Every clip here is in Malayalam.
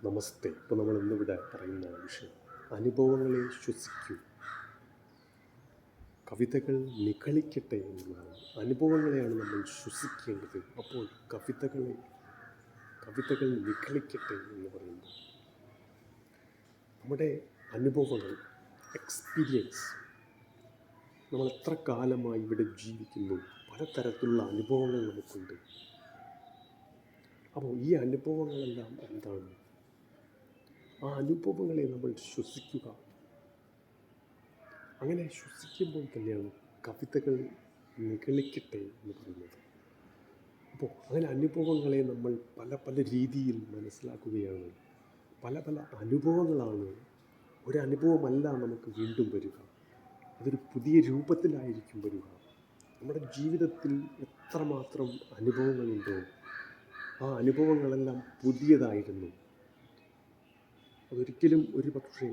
നമസ്തേ. ഇപ്പോൾ നമ്മൾ ഇന്നിവിടെ പറയുന്ന വിഷയം അനുഭവങ്ങളെ ശ്വസിക്കൂ, കവിതകൾ നിഗളിക്കട്ടെ എന്നുള്ളതാണ്. അനുഭവങ്ങളെയാണ് നമ്മൾ ശ്വസിക്കേണ്ടത്. അപ്പോൾ കവിതകൾ നിഗളിക്കട്ടെ എന്ന് പറയുമ്പോൾ നമ്മുടെ അനുഭവങ്ങൾ, എക്സ്പീരിയൻസ്, നമ്മൾ എത്ര കാലമായി ഇവിടെ ജീവിക്കുന്നു, പലതരത്തിലുള്ള അനുഭവങ്ങൾ നമുക്കുണ്ട്. അപ്പോൾ ഈ അനുഭവങ്ങളെല്ലാം എന്താണ്? ആ അനുഭവങ്ങളെ നമ്മൾ ശ്വസിക്കുക. അങ്ങനെ ശ്വസിക്കുമ്പോൾ തന്നെയാണ് കവിതകൾ നിഗളിക്കട്ടെ എന്ന് പറയുന്നത്. അപ്പോൾ അങ്ങനെ അനുഭവങ്ങളെ നമ്മൾ പല പല രീതിയിൽ മനസ്സിലാക്കുകയാണ്. പല പല അനുഭവങ്ങളാണ്. ഒരനുഭവമല്ല നമുക്ക് വീണ്ടും വരിക, അതൊരു പുതിയ രൂപത്തിലായിരിക്കും വരിക. നമ്മുടെ ജീവിതത്തിൽ എത്രമാത്രം അനുഭവങ്ങളുണ്ടോ ആ അനുഭവങ്ങളെല്ലാം പുതിയതായിരുന്നു. അതൊരിക്കലും പക്ഷേ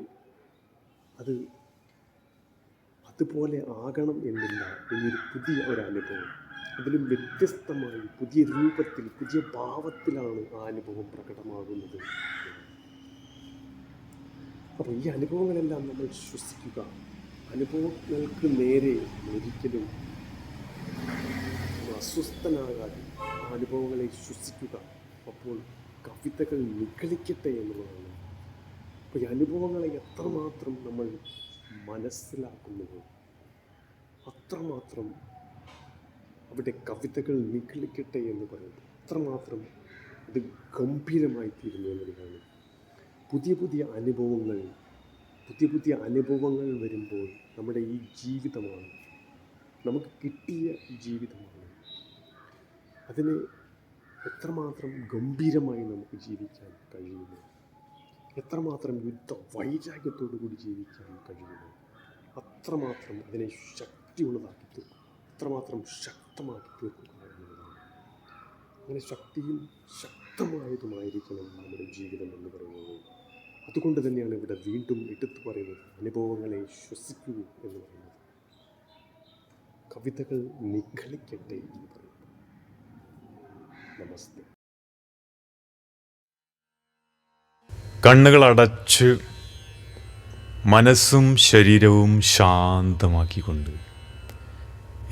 അതുപോലെ ആകണം എന്നില്ല. ഇനിയൊരു പുതിയ ഒരനുഭവം, അതിലും വ്യത്യസ്തമായി പുതിയ രൂപത്തിൽ, പുതിയ ഭാവത്തിലാണ് ആ അനുഭവം പ്രകടമാകുന്നത്. അപ്പോൾ ഈ അനുഭവങ്ങളെല്ലാം നമ്മൾ ശ്വസിക്കുക. അനുഭവങ്ങൾക്ക് നേരെ ഒരിക്കലും അസ്വസ്ഥനാകാതെ ആ അനുഭവങ്ങളെ ശ്വസിക്കുക. അപ്പോൾ കവിതകൾ നിഗളിക്കട്ടെ എന്നുള്ളതാണ്. അപ്പോൾ ഈ അനുഭവങ്ങളെ എത്രമാത്രം നമ്മൾ മനസ്സിലാക്കുന്നുവോ അത്രമാത്രം അവിടെ കവിതകൾ നിഗളിക്കട്ടെ എന്ന് പറയുന്നത് അത്രമാത്രം അത് ഗംഭീരമായി തീരുന്നു എന്നുള്ളതാണ്. പുതിയ പുതിയ അനുഭവങ്ങൾ വരുമ്പോൾ നമ്മുടെ ഈ ജീവിതമാണ്, നമുക്ക് കിട്ടിയ ജീവിതമാണ്, അതിന് എത്രമാത്രം ഗംഭീരമായി നമുക്ക് ജീവിക്കാൻ കഴിയുന്നു, എത്രമാത്രം വൈരാഗ്യത്തോടു കൂടി ജീവിക്കാൻ കഴിയുന്നു, അത്രമാത്രം അതിനെ ശക്തിയുള്ളതാക്കി തീർക്കുക, അത്രമാത്രം ശക്തമാക്കി തീർക്കുക എന്നുള്ളതാണ്. അങ്ങനെ ശക്തമായതുമായിരിക്കണം നമ്മുടെ ജീവിതം എന്ന് പറയുന്നത്. അതുകൊണ്ട് തന്നെയാണ് ഇവിടെ വീണ്ടും എടുത്തു പറയുന്നത് അനുഭവങ്ങളെ ശ്വസിക്കൂ എന്ന് പറയുന്നത്. കവിതകൾ നിഗളിക്കട്ടെ എന്ന് പറയുന്നത്. നമസ്തേ. കണ്ണുകൾ അടച്ച് മനസ്സും ശരീരവും ശാന്തമാക്കിക്കൊണ്ട്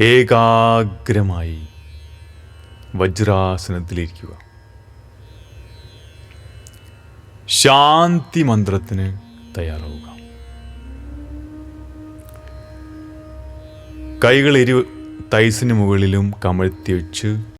ഏകാഗ്രമായി വജ്രാസനത്തിലിരിക്കുക. ശാന്തി മന്ത്രത്തിന് തയ്യാറാവുക. കൈകൾ തൈസിന് മുകളിലും കമഴ്ത്തി വെച്ച്